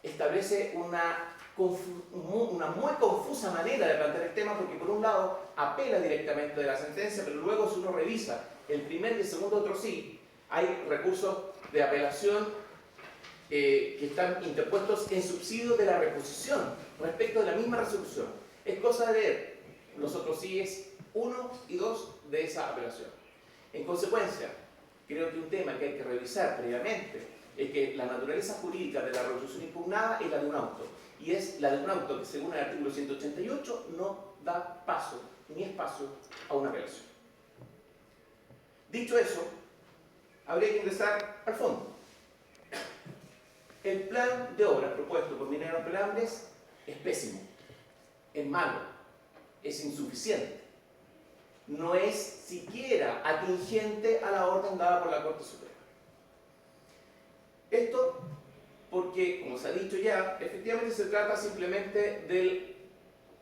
establece una muy confusa manera de plantear el tema, porque por un lado apela directamente de la sentencia, pero luego si uno revisa el primer y el segundo trocito, hay recursos de apelación que están interpuestos en subsidio de la reposición respecto de la misma resolución. Es cosa de leer los otros síes 1 y 2 de esa apelación. En consecuencia, creo que un tema que hay que revisar previamente es que la naturaleza jurídica de la resolución impugnada es la de un auto, y es la de un auto que, según el artículo 188, no da paso ni espacio a una apelación. Dicho eso, habría que ingresar al fondo. El plan de obra propuesto por Mineros Apelables es pésimo, es malo, es insuficiente, no es siquiera atingente a la orden dada por la Corte Suprema. Esto porque, como se ha dicho ya, efectivamente se trata simplemente del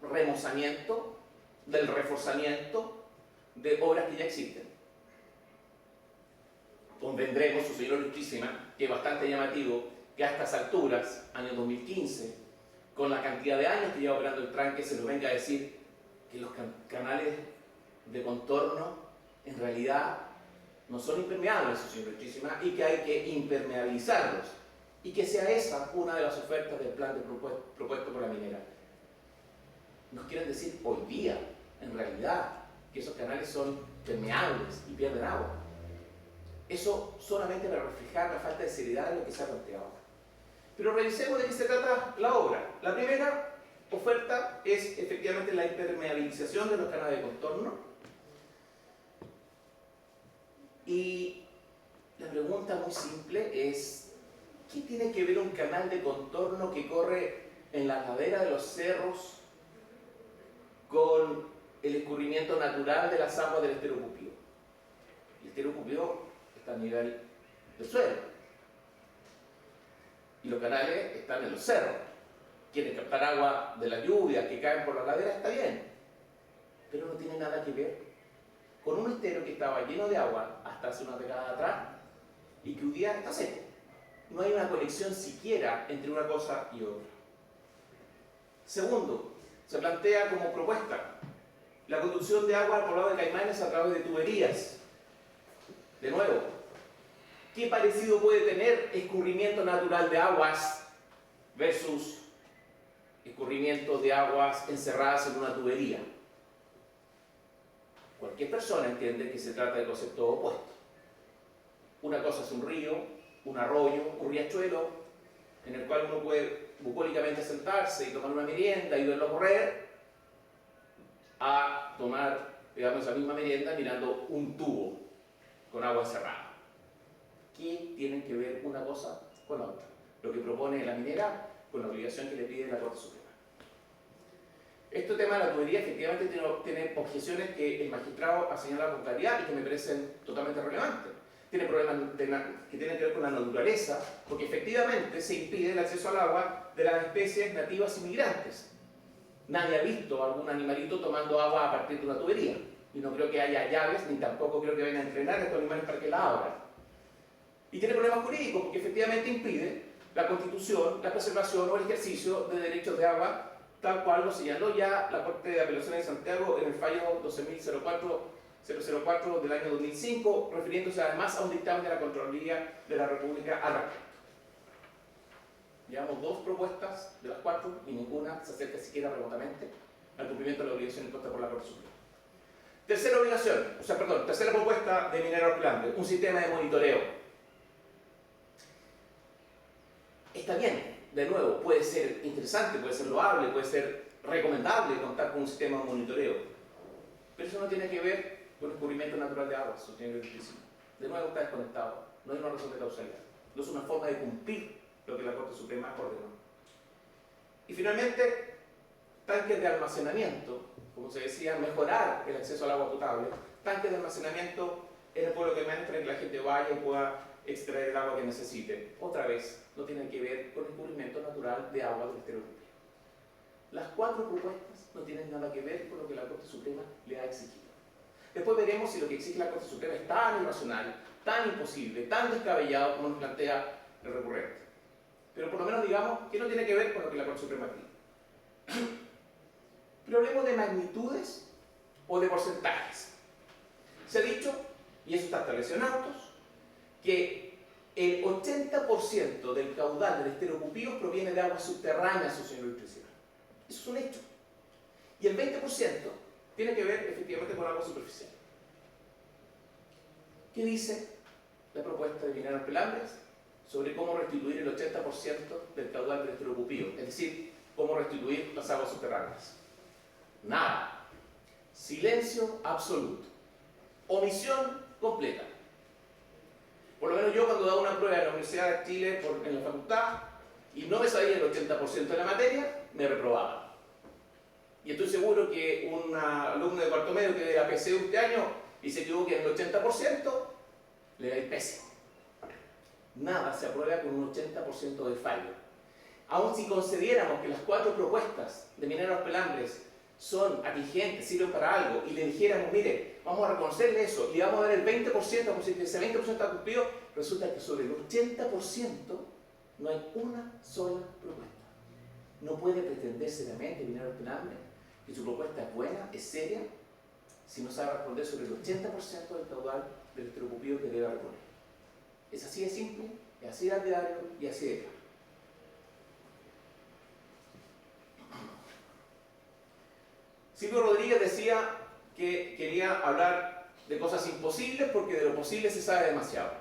remozamiento, del reforzamiento de obras que ya existen. Convendremos, su señor Ilustrísima, que es bastante llamativo que a estas alturas, año 2015, con la cantidad de años que lleva operando el tranque, se nos venga a decir que los canales de contorno en realidad no son impermeables, su señor Ilustrísima, y que hay que impermeabilizarlos, y que sea esa una de las ofertas del plan propuesto por la minera. Nos quieren decir hoy día, en realidad, que esos canales son permeables y pierden agua. Eso solamente para reflejar la falta de seriedad de lo que se ha planteado. Pero revisemos de qué se trata la obra. La primera oferta es efectivamente la impermeabilización de los canales de contorno. Y la pregunta muy simple es: ¿qué tiene que ver un canal de contorno que corre en la ladera de los cerros con el escurrimiento natural de las aguas del estero Cupío? El estero Cupío está a nivel del suelo y los canales están en los cerros. Quieren captar agua de las lluvias que caen por la ladera, está bien, pero no tiene nada que ver con un estero que estaba lleno de agua hasta hace una década atrás y que hoy día está seco. No hay una conexión siquiera entre una cosa y otra. Segundo, se plantea como propuesta la conducción de agua al poblado de Caimanes a través de tuberías. De nuevo, ¿qué parecido puede tener escurrimiento natural de aguas versus escurrimiento de aguas encerradas en una tubería? Cualquier persona entiende que se trata de conceptos opuestos. Una cosa es un río, un arroyo, un riachuelo, en el cual uno puede bucólicamente sentarse y tomar una merienda y verlo correr, a tomar, digamos, esa misma merienda mirando un tubo con agua encerrada. ¿Qué tienen que ver una cosa con la otra? Lo que propone la minera con la obligación que le pide la Corte Suprema. Este tema de la tubería efectivamente tiene objeciones que el magistrado ha señalado con claridad y que me parecen totalmente relevantes. Tiene problemas que tienen que ver con la naturaleza, porque efectivamente se impide el acceso al agua de las especies nativas y migrantes. Nadie ha visto a algún animalito tomando agua a partir de una tubería, y no creo que haya llaves, ni tampoco creo que vayan a entrenar a estos animales para que la abran. Y tiene problemas jurídicos, porque efectivamente impide la constitución, la preservación o el ejercicio de derechos de agua, tal cual lo señaló ya la Corte de Apelaciones de Santiago en el fallo 12.004 del año 2005, refiriéndose además a un dictamen de la Contraloría de la República al respecto. Llevamos dos propuestas de las cuatro y ninguna se acerca siquiera remotamente al cumplimiento de la obligación impuesta por la Corte Suprema. Tercera propuesta de Mineros Apelables, un sistema de monitoreo. Está bien, de nuevo, puede ser interesante, puede ser loable, puede ser recomendable contar con un sistema de monitoreo, pero eso no tiene que ver con el escurrimiento natural de agua, sostiene el Ilustrísimo. De nuevo está desconectado, no hay una razón de causalidad, no es una forma de cumplir lo que la Corte Suprema ordenó. Y finalmente, tanques de almacenamiento, como se decía, mejorar el acceso al agua potable, tanques de almacenamiento en el pueblo de Caimanes para que la gente vaya y pueda extraer el agua que necesite. Otra vez, no tienen que ver con el escurrimiento natural de agua del estero Cupío. Las cuatro propuestas no tienen nada que ver con lo que la Corte Suprema le ha exigido. Después veremos si lo que exige la Corte Suprema es tan irracional, tan imposible, tan descabellado como nos plantea el recurrente. pero por lo menos digamos que no tiene que ver con lo que la Corte Suprema pide. Pero hablemos de magnitudes o de porcentajes. Se ha dicho, y eso está establecido en autos, que el 80% del caudal del estero Pupíos proviene de aguas subterráneas, su señor Electricidad. Eso es un hecho. Y el 20% tiene que ver efectivamente con agua superficial. ¿Qué dice la propuesta de Mineros Pelambres sobre cómo restituir el 80% del caudal del estero Pupío? Es decir, cómo restituir las aguas subterráneas. Nada. Silencio absoluto. Omisión completa. Por lo menos yo cuando daba una prueba en la Universidad de Chile en la facultad y no me sabía el 80% de la materia, me reprobaba. Y estoy seguro que un alumno de cuarto medio que de la PCU este año y se equivoque en el 80%, le va a ir pésimo. Nada se aprueba con un 80% de fallo. Aun si concediéramos que las 4 propuestas de Mineros Pelambres son atingentes, sirven para algo, y le dijéramos, mire, vamos a reconocerle eso y vamos a ver el 20%, como si ese 20% está cumplido, resulta que sobre el 80% no hay una sola propuesta. No puede pretender seriamente Mineros Pelambres que su propuesta es buena, es seria, si no sabe responder sobre el 80% del caudal del estero Pupío que debe reponer. Es así de simple, es así de arbitrario y así de claro. Silvio Rodríguez decía que quería hablar de cosas imposibles porque de lo posible se sabe demasiado.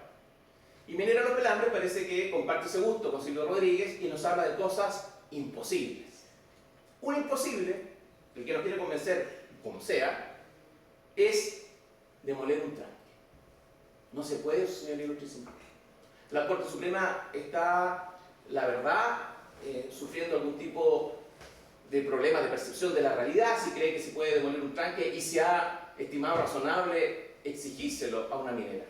Y Mineros Pelambres parece que comparte ese gusto con Silvio Rodríguez y nos habla de cosas imposibles. Un imposible, el que nos quiere convencer, como sea, es demoler un tranque. No se puede, señor Ilustrísimo. La Corte Suprema está, la verdad, sufriendo algún tipo de problema de percepción de la realidad, si cree que se puede demoler un tranque y se ha estimado razonable exigírselo a una minera.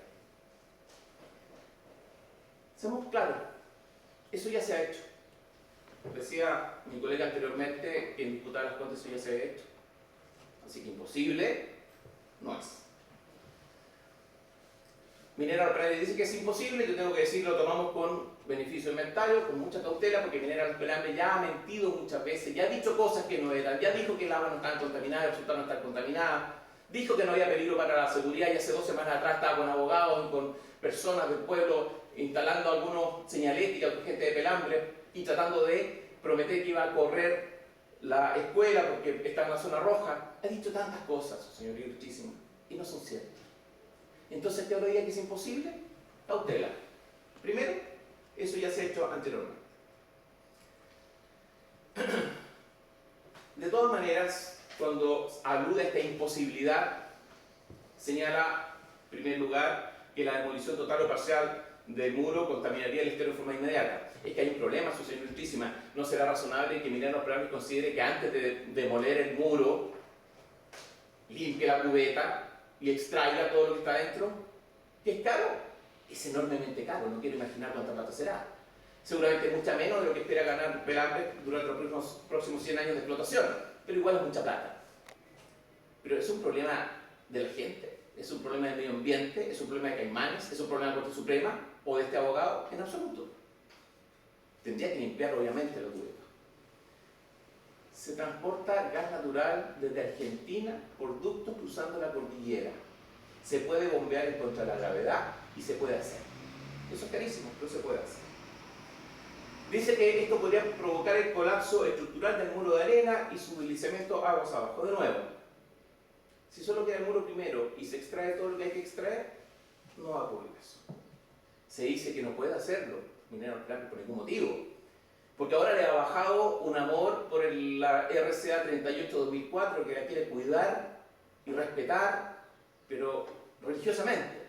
Seamos claros, eso ya se ha hecho. Decía mi colega anteriormente que en disputar las Cortes eso ya se ha hecho. Así que imposible no es. Mineros Pelambres dice que es imposible, yo tengo que decir, lo tomamos con beneficio de inventario, con mucha cautela, porque Mineros Pelambres ya ha mentido muchas veces, ya ha dicho cosas que no eran, ya dijo que el agua no estaba contaminada, resulta no estar contaminada, dijo que no había peligro para la seguridad y hace 2 semanas atrás estaba con abogados y con personas del pueblo instalando algunos señaléticas con gente de Pelambres y tratando de prometer que iba a correr la escuela porque está en la zona roja. Ha dicho tantas cosas, señor Ilustrísimo, y no son ciertas. Entonces, ¿qué ahora diría que es imposible? Cautela. Primero, eso ya se ha hecho anteriormente. De todas maneras, cuando alude a esta imposibilidad, señala, en primer lugar, que la demolición total o parcial del muro contaminaría el estero de forma inmediata. Es que hay un problema, su señor Ilustrísima. ¿No será razonable que Mineros Pelambres considere que antes de demoler el muro, limpie la cubeta y extraiga todo lo que está dentro? ¿Que es caro? Es enormemente caro, no quiero imaginar cuánta plata será. Seguramente mucha menos de lo que espera ganar Pelambres durante los próximos 100 años de explotación, pero igual es mucha plata. Pero es un problema de la gente, es un problema del medio ambiente, es un problema de Caimanes, es un problema de la Corte Suprema o de este abogado, en absoluto. Tendría que limpiar obviamente la cubeta. Se transporta gas natural desde Argentina por ductos cruzando la cordillera. Se puede bombear en contra de la gravedad y se puede hacer. Eso es carísimo, pero se puede hacer. Dice que esto podría provocar el colapso estructural del muro de arena y su deslizamiento aguas abajo. De nuevo, si solo queda el muro primero y se extrae todo lo que hay que extraer, no va a ocurrir eso. Se dice que no puede hacerlo, Mineros Pelambres, por ningún motivo. Porque ahora le ha bajado un amor por la RCA 38-2004 que la quiere cuidar y respetar, pero religiosamente.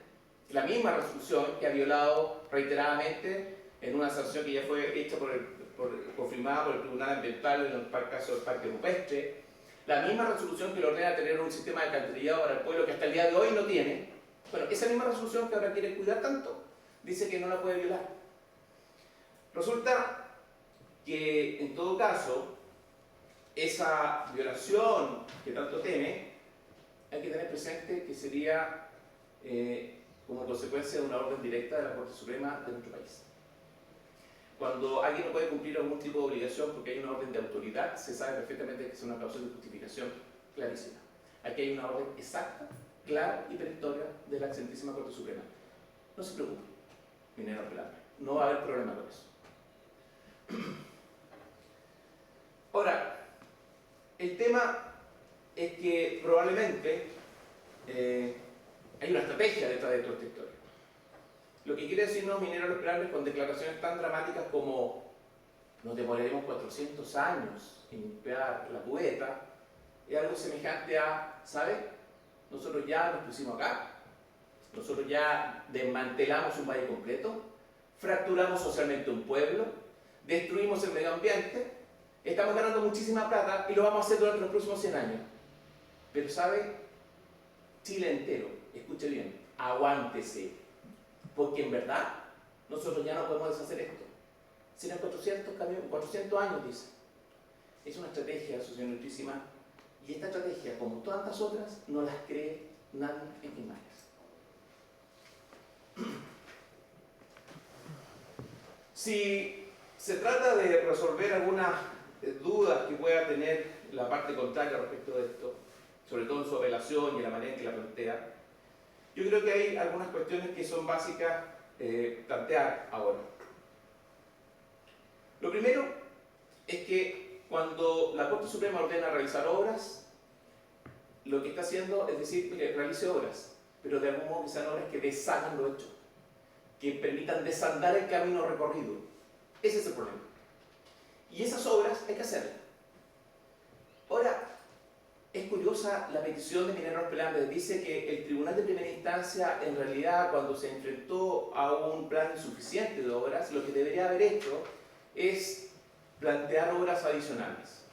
La misma resolución que ha violado reiteradamente en una sanción que ya fue hecha confirmada por el Tribunal Ambiental en el caso del Parque Rupestre. La misma resolución que le ordena tener un sistema de alcantarillado para el pueblo que hasta el día de hoy no tiene. Bueno, esa misma resolución que ahora quiere cuidar tanto, dice que no la puede violar. Resulta que en todo caso, esa violación que tanto teme, hay que tener presente que sería como consecuencia de una orden directa de la Corte Suprema de nuestro país. Cuando alguien no puede cumplir algún tipo de obligación porque hay una orden de autoridad, se sabe perfectamente que es una causa de justificación clarísima. Aquí hay una orden exacta, clara y perentoria de la excelentísima Corte Suprema. No se preocupe, minero Pelambre, no va a haber problema con eso. Ahora, el tema es que probablemente hay una estrategia detrás de toda esta historia. Lo que quiere decirnos Mineros Esperables con declaraciones tan dramáticas como nos demoraremos 400 años en limpiar la cubeta, es algo semejante a, ¿sabe? Nosotros ya nos pusimos acá, nosotros ya desmantelamos un valle completo, fracturamos socialmente un pueblo, destruimos el medio ambiente, estamos ganando muchísima plata y lo vamos a hacer durante los próximos 100 años. Pero ¿sabe? Chile entero, escuche bien, aguántese, porque en verdad nosotros ya no podemos deshacer esto. Serán 400 años, dice. Es una estrategia socionutísima y esta estrategia, como tantas otras, no las cree nadie en primarias. Si se trata de resolver algunas dudas que pueda tener la parte contraria respecto de esto, sobre todo en su apelación y en la manera en que la plantea, yo creo que hay algunas cuestiones que son básicas plantear ahora. Lo primero es que cuando la Corte Suprema ordena realizar obras, lo que está haciendo es decir, mire, realice obras, pero de algún modo que sean obras que deshagan lo hecho, que permitan desandar el camino recorrido. Ese es el problema. Y esas obras hay que hacerlas. Ahora, es curiosa la petición de Mineros Pelambre. Dice que el Tribunal de Primera Instancia, en realidad, cuando se enfrentó a un plan insuficiente de obras, lo que debería haber hecho es plantear obras adicionales.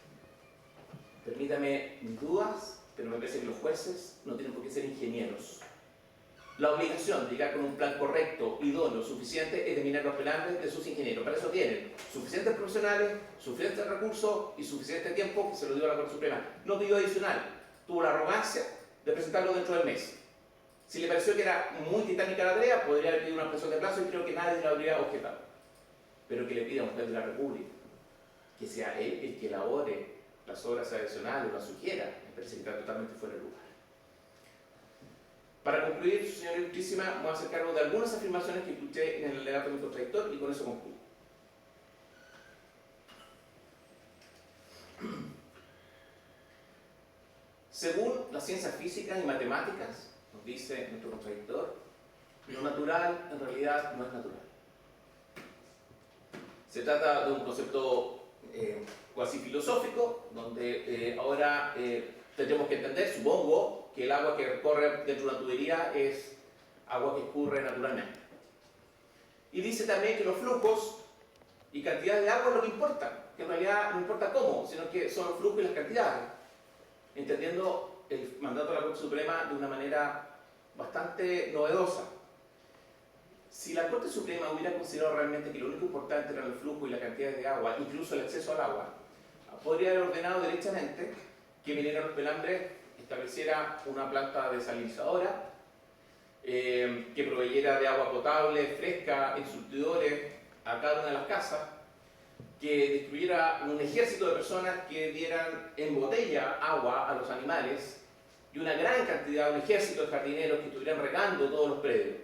Permítame mis dudas, pero me parece que los jueces no tienen por qué ser ingenieros. La obligación de llegar con un plan correcto, idóneo, suficiente, es de Mineros Pelambre, de sus ingenieros. Para eso tienen suficientes profesionales, suficientes recursos y suficiente tiempo, que se lo dio a la Corte Suprema. No pidió adicional, tuvo la arrogancia de presentarlo dentro del mes. Si le pareció que era muy titánica la tarea, podría haber pedido una expresión de plazo y creo que nadie lo habría objetado. Pero que le pida a un juez de la República que sea él el que elabore las obras adicionales o las sugiera, me parece que está totalmente fuera de lugar. Para concluir, señora Ilustrísima, me voy a hacer cargo de algunas afirmaciones que escuché en el alegato de mi contradictor y con eso concluyo. Según las ciencias físicas y matemáticas, nos dice nuestro contradictor, lo natural en realidad no es natural. Se trata de un concepto cuasi filosófico, donde ahora tendremos que entender, supongo, que el agua que recorre dentro de una tubería es agua que escurre naturalmente. Y dice también que los flujos y cantidades de agua es lo que importa, que en realidad no importa cómo, sino que son los flujos y las cantidades, entendiendo el mandato de la Corte Suprema de una manera bastante novedosa. Si la Corte Suprema hubiera considerado realmente que lo único importante era el flujo y la cantidad de agua, incluso el acceso al agua, podría haber ordenado derechamente que Mineros Pelambre estableciera una planta desalinizadora, que proveyera de agua potable, fresca, en surtidores a cada una de las casas, que distribuyera un ejército de personas que dieran en botella agua a los animales y una gran cantidad, un ejército de jardineros que estuvieran regando todos los predios.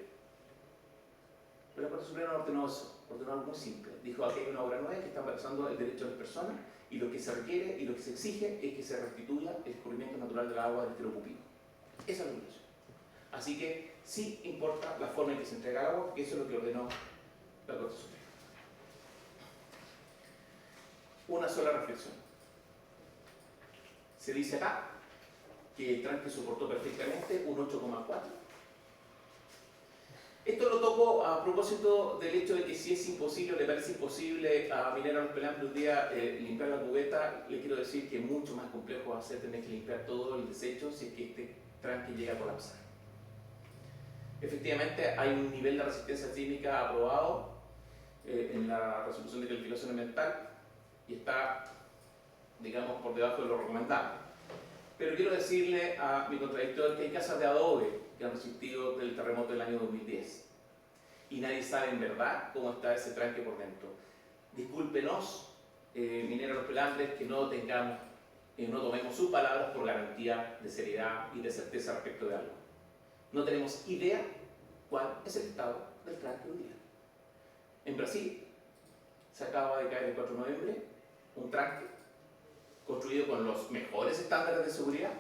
Pero la Corte Suprema no ordenó eso, ordenó algo muy simple. Dijo, aquí hay una obra nueva que está embarazando el derecho de las personas y lo que se requiere y lo que se exige es que se restituya el escurrimiento natural del agua del estero Pupilo. Esa es la obligación. Así que sí importa la forma en que se entrega el agua, porque eso es lo que ordenó la Corte Suprema. Una sola reflexión. Se dice acá que el tranque soportó perfectamente un 8,4. Esto lo toco a propósito del hecho de que si es imposible, le parece imposible a Mineros Pelambre un día limpiar la cubeta, le quiero decir que es mucho más complejo hacer tener que limpiar todo el desecho si es que este tranque llega a colapsar. Efectivamente, hay un nivel de resistencia sísmica aprobado en la resolución de calificación ambiental y está, digamos, por debajo de lo recomendable. Pero quiero decirle a mi contradictor que hay casas de adobe que han resistido del terremoto del año 2010 y nadie sabe en verdad cómo está ese tranque por dentro. discúlpenos, Mineros Los Pelambres, que no tomemos sus palabras por garantía de seriedad y de certeza respecto de algo. No tenemos idea cuál es el estado del tranque hoy día. En Brasil se acaba de caer el 4 de noviembre un tranque construido con los mejores estándares de seguridad,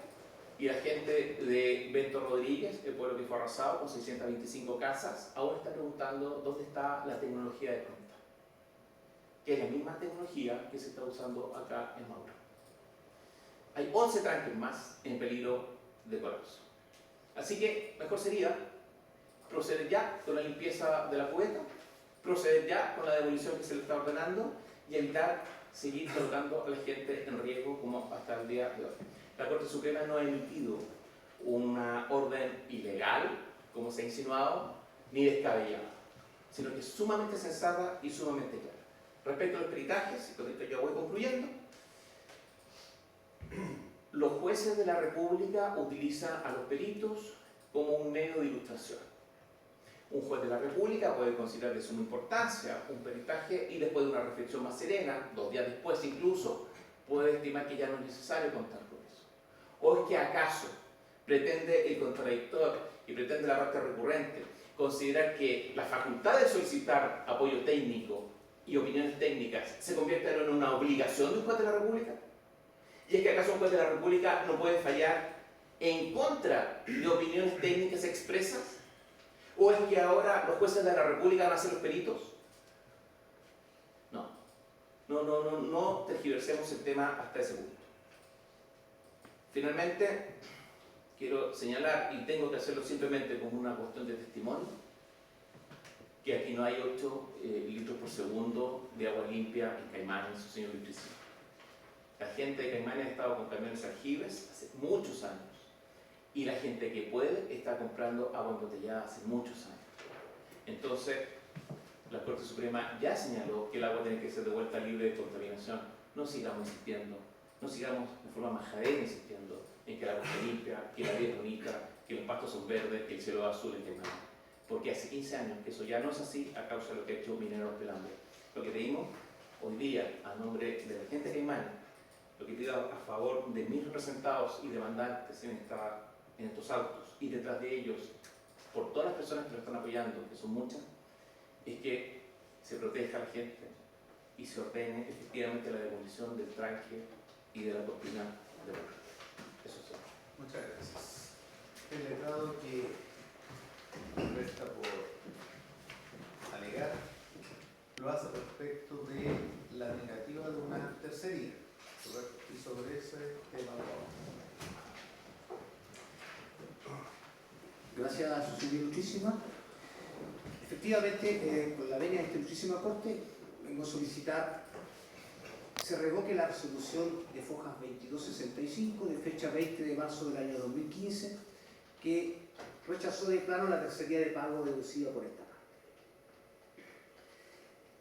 y la gente de Bento Rodríguez, el pueblo que fue arrasado con 625 casas, ahora está preguntando dónde está la tecnología de punta, que es la misma tecnología que se está usando acá en Maura. Hay 11 tranques más en peligro de colapso. Así que mejor sería proceder ya con la limpieza de la cubeta, proceder ya con la demolición que se le está ordenando y evitar seguir colocando a la gente en riesgo como hasta el día de hoy. La Corte Suprema no ha emitido una orden ilegal, como se ha insinuado, ni descabellada, sino que es sumamente sensata y sumamente clara. Respecto a los peritajes, y con esto ya voy concluyendo, los jueces de la República utilizan a los peritos como un medio de ilustración. Un juez de la República puede considerar de suma importancia un peritaje y después de una reflexión más serena, 2 días después incluso, puede estimar que ya no es necesario contar con eso. ¿O es que acaso pretende el contradictor y pretende la parte recurrente considerar que la facultad de solicitar apoyo técnico y opiniones técnicas se convierten en una obligación de un juez de la República? ¿Y es que acaso un juez de la República no puede fallar en contra de opiniones técnicas expresas? ¿O es que ahora los jueces de la República van a ser los peritos? No tergiversemos el tema hasta ese punto. Finalmente, quiero señalar, y tengo que hacerlo simplemente como una cuestión de testimonio, que aquí no hay 8 litros por segundo de agua limpia en Caimanes, señor Vitricio. La gente de Caimanes ha estado con camiones aljibes hace muchos años, y la gente que puede está comprando agua embotellada hace muchos años. Entonces, la Corte Suprema ya señaló que el agua tiene que ser de vuelta libre de contaminación. No sigamos insistiendo, no sigamos de forma majadera insistiendo en que el agua está limpia, que la vida es bonita, que los pastos son verdes, que el cielo es azul en Caimanes. Porque hace 15 años que eso ya no es así a causa de lo que ha hecho Mineros Los Pelambres. Lo que pedimos hoy día, a nombre de la gente de Caimanes, lo que pido a favor de mis representados y demandantes en estos autos y detrás de ellos, por todas las personas que lo están apoyando, que son muchas, es que se proteja a la gente y se ordene efectivamente la demolición del tranque y de la cortina de barro. Eso es todo. Muchas gracias. El letrado que resta por alegar lo hace respecto de la negativa de una tercería. Y sobre ese tema Gracias, su ilustrísima. Efectivamente, con la venia de esta ilustrísima Corte, vengo a solicitar se revoque la resolución de Fojas 2265 de fecha 20 de marzo del año 2015, que rechazó de plano la tercería de pago deducida por esta parte.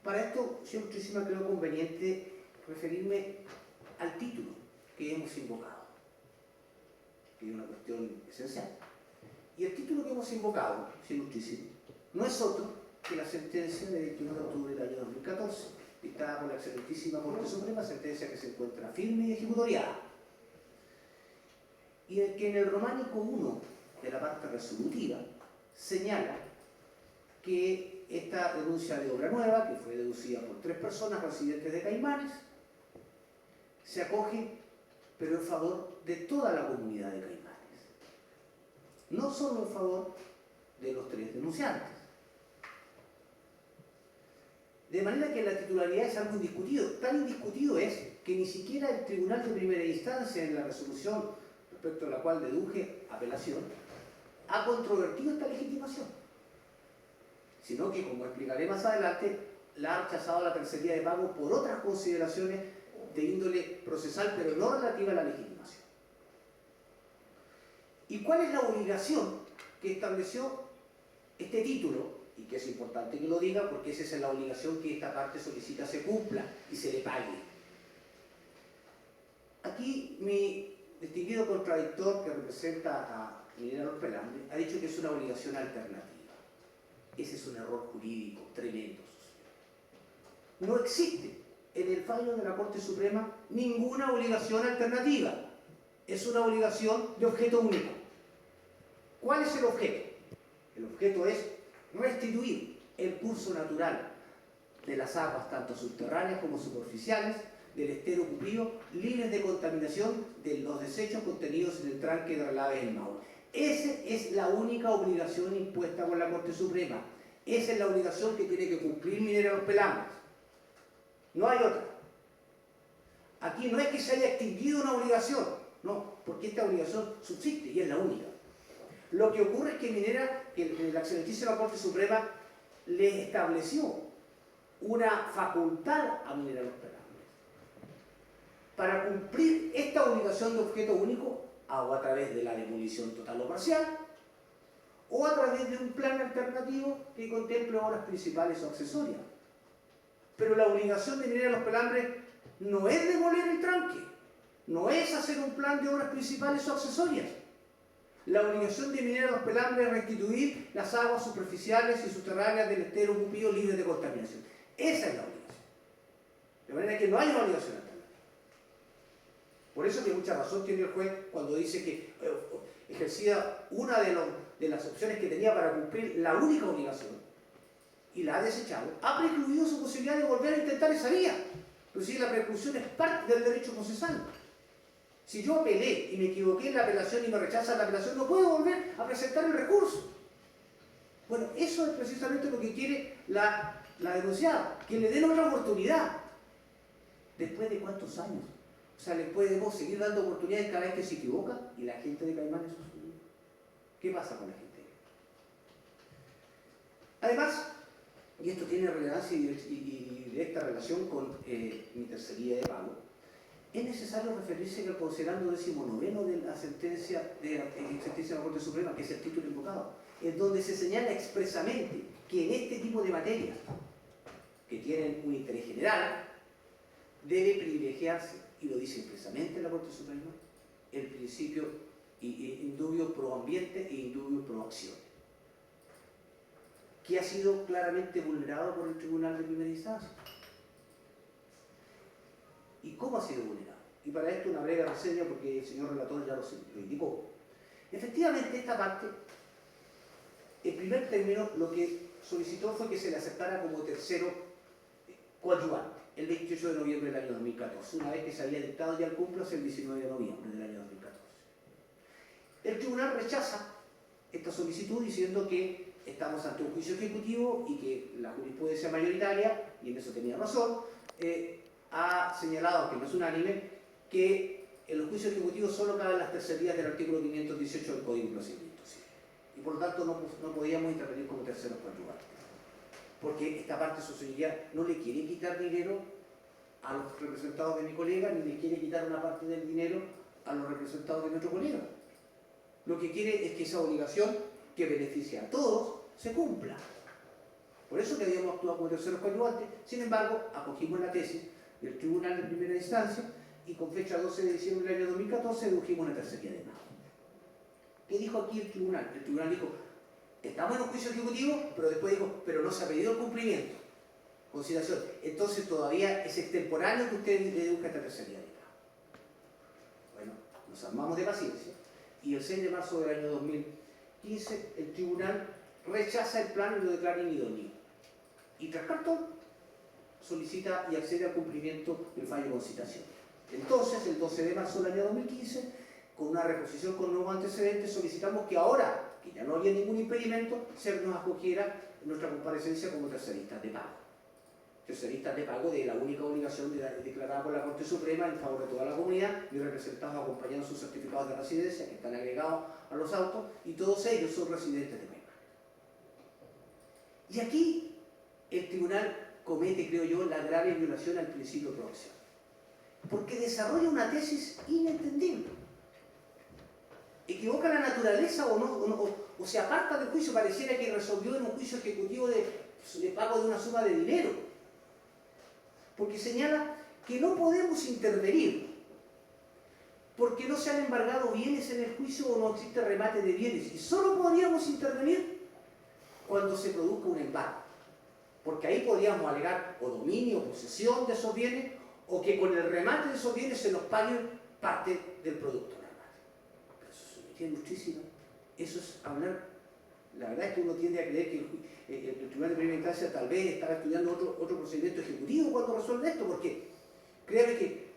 Para esto, señor ilustrísima, creo conveniente referirme al título que hemos invocado, que es una cuestión esencial. Y el título que hemos invocado, señor ilustrísimo, no es otro que la sentencia de 21 de octubre del año 2014, dictada por la excelentísima Corte Suprema, sentencia que se encuentra firme y ejecutoriada, y que en el románico 1 de la parte resolutiva señala que esta denuncia de obra nueva, que fue deducida por 3 personas residentes de Caimanes, se acoge, pero en favor de toda la comunidad de Caimanes, no solo en favor de los 3 denunciantes. De manera que la titularidad es algo indiscutido. Tan indiscutido es que ni siquiera el Tribunal de Primera Instancia, en la resolución respecto a la cual deduje apelación, ha controvertido esta legitimación, sino que, como explicaré más adelante, la ha rechazado la tercería de pago por otras consideraciones de índole procesal, pero no relativa a la legitimación. ¿Y cuál es la obligación que estableció este título? Y que es importante que lo diga, porque esa es la obligación que esta parte solicita se cumpla y se le pague. Aquí mi distinguido contradictor, que representa a Mineros Los Pelambres, ha dicho que es una obligación alternativa. Ese es un error jurídico tremendo. no existe en el fallo de la Corte Suprema ninguna obligación alternativa. Es una obligación de objeto único. ¿Cuál es el objeto? El objeto es restituir el curso natural de las aguas, tanto subterráneas como superficiales, del estero Cupío, libres de contaminación de los desechos contenidos en el tranque de Relave del Maule. Esa es la única obligación impuesta por la Corte Suprema. Esa es la obligación que tiene que cumplir Minera Los Pelambres. No hay otra. Aquí no es que se haya extinguido una obligación, no, porque esta obligación subsiste y es la única. Lo que ocurre es que la excelentísima Corte Suprema le estableció una facultad a Minera Los Pelambres para cumplir esta obligación de objeto único, o a través de la demolición total o parcial, o a través de un plan alternativo que contemple obras principales o accesorias. Pero la obligación de Minera Los Pelambres no es demoler el tranque, no es hacer un plan de obras principales o accesorias. La obligación de Minera Los Pelambres es restituir las aguas superficiales y subterráneas del estero Cupío libres de contaminación. Esa es la obligación. De manera que no hay una obligación alternativa. Por eso que mucha razón tiene el juez cuando dice que ejercía una de las opciones que tenía para cumplir la única obligación y la ha desechado, ha precluido su posibilidad de volver a intentar esa vía. Pero si la preclusión es parte del derecho procesal. Si yo apelé y me equivoqué en la apelación y me rechazan la apelación, no puedo volver a presentar el recurso. Bueno, eso es precisamente lo que quiere la denunciada, que le den otra oportunidad. ¿Después de cuántos años? O sea, ¿le podemos seguir dando oportunidades cada vez que se equivoca? ¿Y la gente de Caimán eso? ¿Qué pasa con la gente? Además, y esto tiene relevancia y directa relación con mi tercería de pago, es necesario referirse al considerando 19º de la sentencia de la Corte Suprema, que es el título invocado, en donde se señala expresamente que en este tipo de materias que tienen un interés general debe privilegiarse, y lo dice expresamente la Corte Suprema, el principio indubio pro ambiente e indubio pro acción, que ha sido claramente vulnerado por el Tribunal de Primera Instancia. ¿Y cómo ha sido vulnerado? Y para esto una breve reseña, porque el señor relator ya lo indicó. Efectivamente, esta parte, en primer término, lo que solicitó fue que se le aceptara como tercero coadyuvante el 28 de noviembre del año 2014, una vez que se había dictado ya el cumpleaños el 19 de noviembre del año 2014. El tribunal rechaza esta solicitud diciendo que estamos ante un juicio ejecutivo y que la jurisprudencia mayoritaria, y en eso tenía razón, ha señalado, que no es unánime, que en los juicios ejecutivos solo caben las tercerías del artículo 518 del Código de Procedimiento Civil. Y por lo tanto no podíamos intervenir como terceros coadyuvantes. Porque esta parte de su señoría no le quiere quitar dinero a los representados de mi colega, ni le quiere quitar una parte del dinero a los representados de mi otro colega. Lo que quiere es que esa obligación, que beneficia a todos, se cumpla. Por eso que habíamos actuado como terceros coadyuvantes. Sin embargo, acogimos la tesis del Tribunal de Primera Instancia y con fecha 12 de diciembre del año 2014 dedujimos una tercería de pago. ¿Qué dijo aquí el Tribunal? El Tribunal dijo: estamos en un juicio ejecutivo, pero después dijo: pero no se ha pedido el cumplimiento. Consideración: entonces todavía es extemporáneo que usted le deduzca esta tercería de pago. Bueno, nos armamos de paciencia y el 6 de marzo del año 2015 el Tribunal rechaza el plan y lo declara inidóneo. Y tras cartón solicita y accede al cumplimiento del fallo con citación. Entonces, el 12 de marzo del año 2015, con una reposición con nuevos antecedentes, solicitamos que ahora, que ya no había ningún impedimento, se nos acogiera nuestra comparecencia como terceristas de pago. Terceristas de pago de la única obligación declarada por la Corte Suprema en favor de toda la comunidad, y representados acompañando sus certificados de residencia que están agregados a los autos, y todos ellos son residentes de Caimán. Y aquí el tribunal comete, creo yo, la grave violación al principio de proacción, porque desarrolla una tesis inentendible. Equivoca la naturaleza o se aparta del juicio, pareciera que resolvió en un juicio ejecutivo de pago de una suma de dinero, porque señala que no podemos intervenir porque no se han embargado bienes en el juicio o no existe remate de bienes, y solo podríamos intervenir cuando se produzca un embargo. porque ahí podríamos alegar o dominio o posesión de esos bienes, o que con el remate de esos bienes se nos pague parte del producto del remate. Pero eso es una medida ilustrísima. Eso es hablar. La verdad es que uno tiende a creer que el Tribunal de Primera Instancia tal vez estaba estudiando otro procedimiento ejecutivo cuando resuelve esto, porque créame que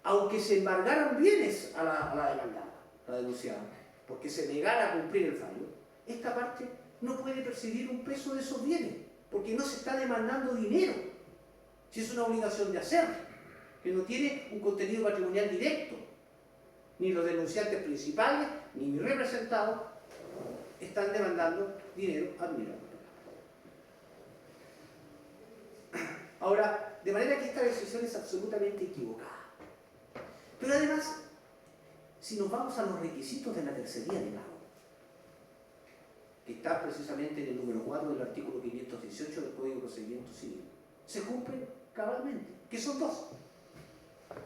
aunque se embargaran bienes a la demandada, a la denunciada, porque se negara a cumplir el fallo, esta parte no puede percibir un peso de esos bienes, porque no se está demandando dinero, si es una obligación de hacer, que no tiene un contenido patrimonial directo. Ni los denunciantes principales, ni mis representados están demandando dinero al dinero. Ahora, de manera que esta decisión es absolutamente equivocada. Pero además, si nos vamos a los requisitos de la tercería de pago, que está precisamente en el número 4 del artículo 518 del Código de Procedimiento Civil, se cumplen cabalmente, que son dos.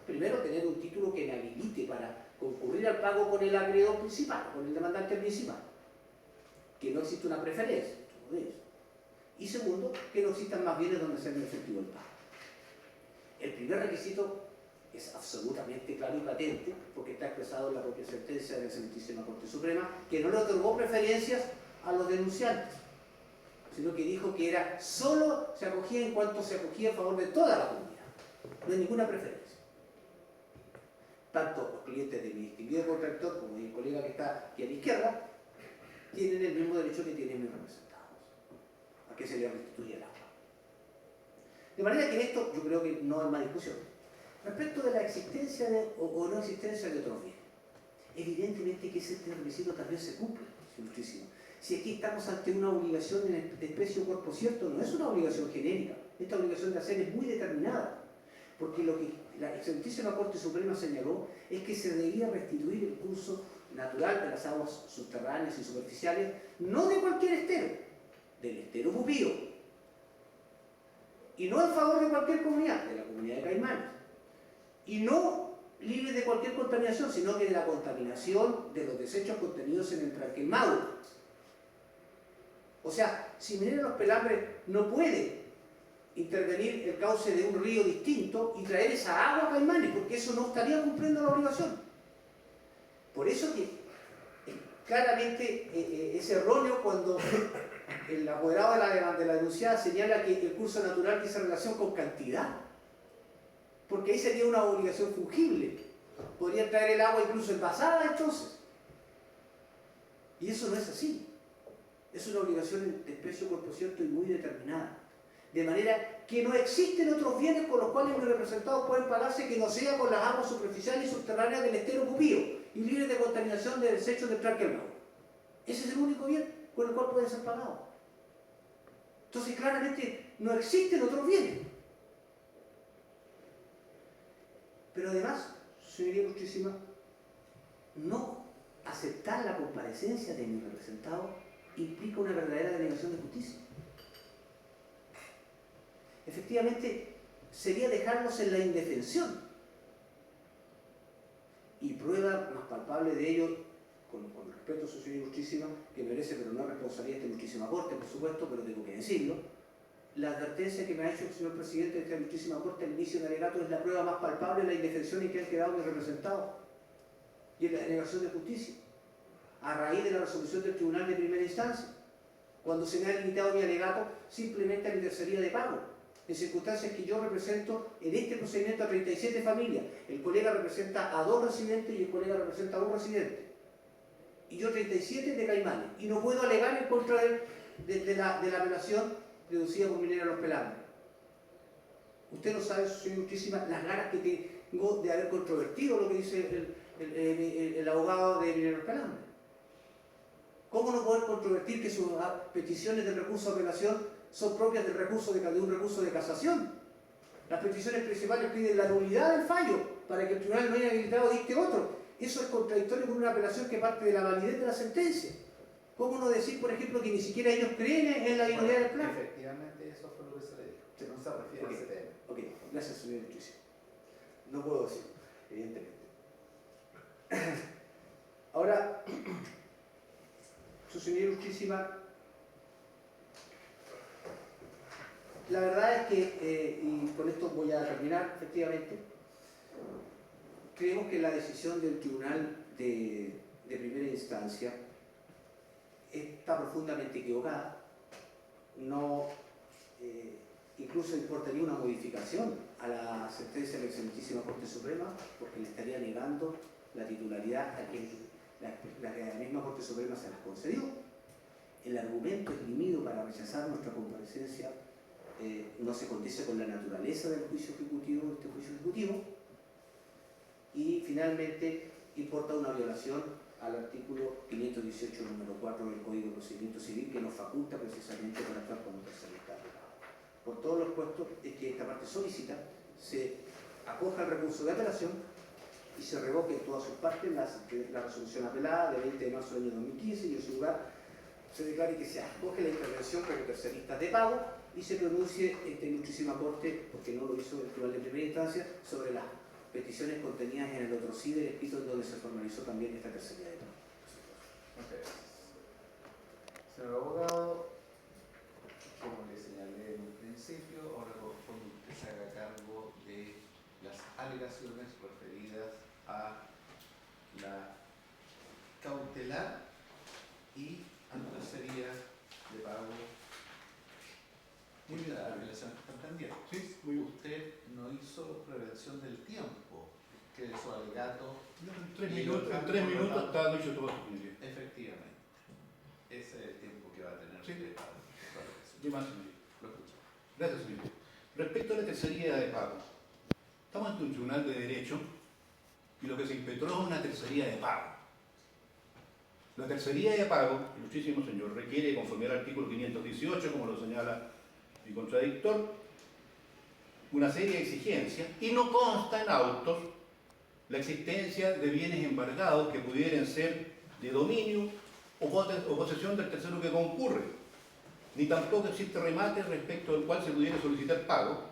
Primero, tener un título que me habilite para concurrir al pago con el acreedor principal, con el demandante principal, que no existe una preferencia, todo eso. Y segundo, que no existan más bienes donde sea efectivo el pago. El primer requisito es absolutamente claro y patente, porque está expresado en la propia sentencia de la Santísima Corte Suprema, que no le otorgó preferencias a los denunciantes, sino que dijo que era solo se acogía en cuanto se acogía a favor de toda la comunidad, no hay ninguna preferencia. Tanto los clientes de mi distinguido contractor como el colega que está aquí a la izquierda tienen el mismo derecho que tienen mis representados, a que se les restituya el agua. De manera que en esto yo creo que no hay más discusión. Respecto de la existencia o no existencia de otros bienes, evidentemente que ese requisito también se cumple, ilustrísimo. Si aquí estamos ante una obligación de especie o cuerpo cierto, no es una obligación genérica. Esta obligación de hacer es muy determinada, porque lo que la Excelentísima Corte Suprema señaló es que se debía restituir el curso natural de las aguas subterráneas y superficiales, no de cualquier estero, del estero Pupío, y no en favor de cualquier comunidad, de la comunidad de Caimanes, y no libre de cualquier contaminación, sino que de la contaminación de los desechos contenidos en el tranque Maule. O sea, si Minera Los Pelambres no puede intervenir el cauce de un río distinto y traer esa agua a Caimanes, porque eso no estaría cumpliendo la obligación. Por eso que claramente es erróneo cuando el apoderado de la denunciada señala que el curso natural tiene relación con cantidad, porque ahí sería una obligación fungible. Podrían traer el agua incluso envasada entonces. Y eso no es así. Es una obligación de especie o cuerpo cierto y muy determinada. De manera que no existen otros bienes con los cuales los representados pueden pagarse que no sea con las aguas superficiales y subterráneas del estero Pupío y libres de contaminación de desechos del tranque Maule. Ese es el único bien con el cual pueden ser pagados. Entonces, claramente, no existen otros bienes. Pero además, señoría ilustrísima, no aceptar la comparecencia de mi representado implica una verdadera denegación de justicia. Efectivamente, sería dejarnos en la indefensión. Y prueba más palpable de ello, con respeto a su señoría ilustrísima, que merece, pero no responsabilidad de esta ilustrísima Corte, por supuesto, pero tengo que decirlo, la advertencia que me ha hecho el señor presidente de esta ilustrísima Corte al inicio del alegato es la prueba más palpable de la indefensión en que han quedado mis representados y en la denegación de justicia, a raíz de la resolución del Tribunal de Primera Instancia, cuando se me ha limitado mi alegato simplemente a mi tercería de pago, en circunstancias que yo represento en este procedimiento a 37 familias. El colega representa a 2 residentes y el colega representa a 1 residente. Y yo 37 de Caimanes. Y no puedo alegar en contra de la apelación deducida por Minera Los Pelambres. Usted no sabe, señor ilustrísima, las ganas que tengo de haber controvertido lo que dice el abogado de Minera Los Pelambres. ¿Cómo no poder controvertir que sus peticiones de recurso de apelación son propias del recurso de un recurso de casación? Las peticiones principales piden la nulidad del fallo para que el tribunal no haya habilitado dicte otro. Eso es contradictorio con una apelación que parte de la validez de la sentencia. ¿Cómo no decir, por ejemplo, que ni siquiera ellos creen en la idoneidad del plan? Efectivamente, eso fue lo que se le dijo. Sí. No se refiere a ese tema. Ok, gracias, señor Patricio. No puedo decirlo, evidentemente. Ahora, su señoría ilustrísima la verdad es que, y con esto voy a terminar, efectivamente, creemos que la decisión del Tribunal de Primera Instancia está profundamente equivocada. No, incluso importaría una modificación a la sentencia de la Excelentísima Corte Suprema, porque le estaría negando la titularidad a quien la misma Corte Suprema se las concedió. El argumento esgrimido para rechazar nuestra comparecencia no se condice con la naturaleza del juicio ejecutivo, de este juicio ejecutivo, y finalmente importa una violación al artículo 518, número 4 del Código de Procedimiento Civil, que nos faculta precisamente para actuar como tercerista apelado. Por todos los puestos es que esta parte solicita se acoja el recurso de apelación y se revoque en todas sus partes la resolución apelada de 20 de marzo del año 2015 y en su lugar se declare que se acoge la intervención como terceristas de pago y se pronuncie esta ilustrísima Corte, porque no lo hizo el Tribunal de Primera Instancia, sobre las peticiones contenidas en el otro CIDE, escrito donde se formalizó también esta tercería de pago. Muchas gracias. Señor abogado, como le señalé en un principio, ahora corresponde que se haga cargo de las alegaciones referidas a la cautelar y tercería de pago. Muy bien. Las apelaciones están pendientes. Sí, muy bien. Usted no hizo prevención del tiempo, que su alegato. En 3 minutos está dicho todo, señoría. Efectivamente. Ese es el tiempo que va a tener Sí. usted para su alegación. ¿Qué más, señoría? Lo escucho. Gracias, señoría. Respecto a la tercería de pago, estamos ante un tribunal de derecho y lo que se impetró es una tercería de pago. La tercería de pago, ilustrísimo señor, requiere, conforme al artículo 518, como lo señala mi contradictor, una serie de exigencias y no consta en autos la existencia de bienes embargados que pudieran ser de dominio o posesión del tercero que concurre, ni tampoco existe remate respecto del cual se pudiera solicitar pago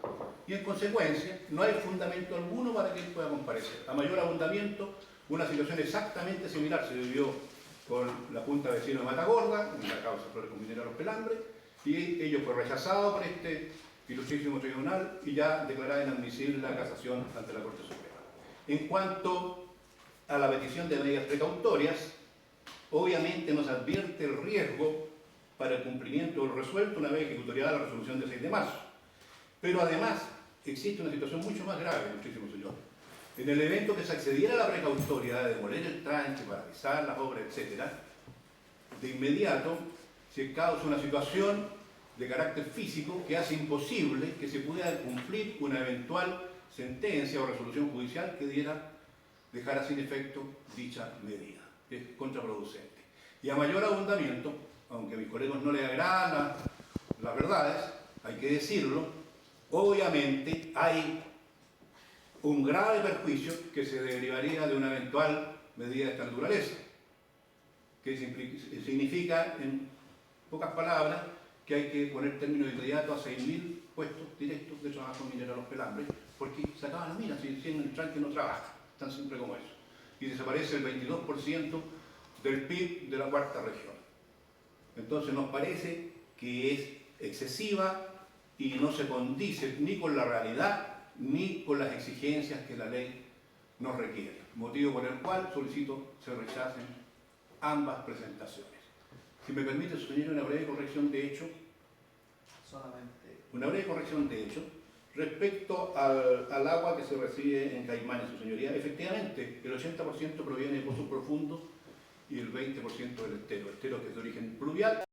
y en consecuencia no hay fundamento alguno para que él pueda comparecer. A mayor abundamiento, una situación exactamente similar se vivió con la Junta de Vecinos de Matagorda, en la causa Flores con Minera Los Pelambres, y ello fue rechazado por este ilustrísimo tribunal y ya declarada inadmisible la casación ante la Corte Suprema. En cuanto a la petición de medidas precautorias, obviamente nos advierte el riesgo para el cumplimiento del resuelto una vez ejecutoriada la resolución del 6 de marzo. Pero además existe una situación mucho más grave, ilustrísimo señor. En el evento que se accediera a la precautoria de demoler el tranche, paralizar las obras, etc., de inmediato se causa una situación de carácter físico que hace imposible que se pueda cumplir una eventual sentencia o resolución judicial que dejara sin efecto dicha medida. Es contraproducente. Y a mayor abundamiento, aunque a mis colegas no les agradan las verdades, hay que decirlo, obviamente hay un grave perjuicio que se derivaría de una eventual medida de esta naturaleza, que significa, en pocas palabras, que hay que poner término inmediato a 6.000 puestos directos de trabajo minero a Los Pelambres, porque se acaban las minas, si en el tranque no trabaja, tan simple como eso. Y desaparece el 22% del PIB de la cuarta región. Entonces nos parece que es excesiva y no se condice ni con la realidad ni con las exigencias que la ley nos requiere, motivo por el cual solicito se rechacen ambas presentaciones. Si me permite, su señoría, una breve corrección de hecho. Solamente. Una breve corrección de hecho. Respecto al agua que se recibe en Caimanes, su señoría, efectivamente, el 80% proviene de pozos profundos y el 20% del estero que es de origen pluvial.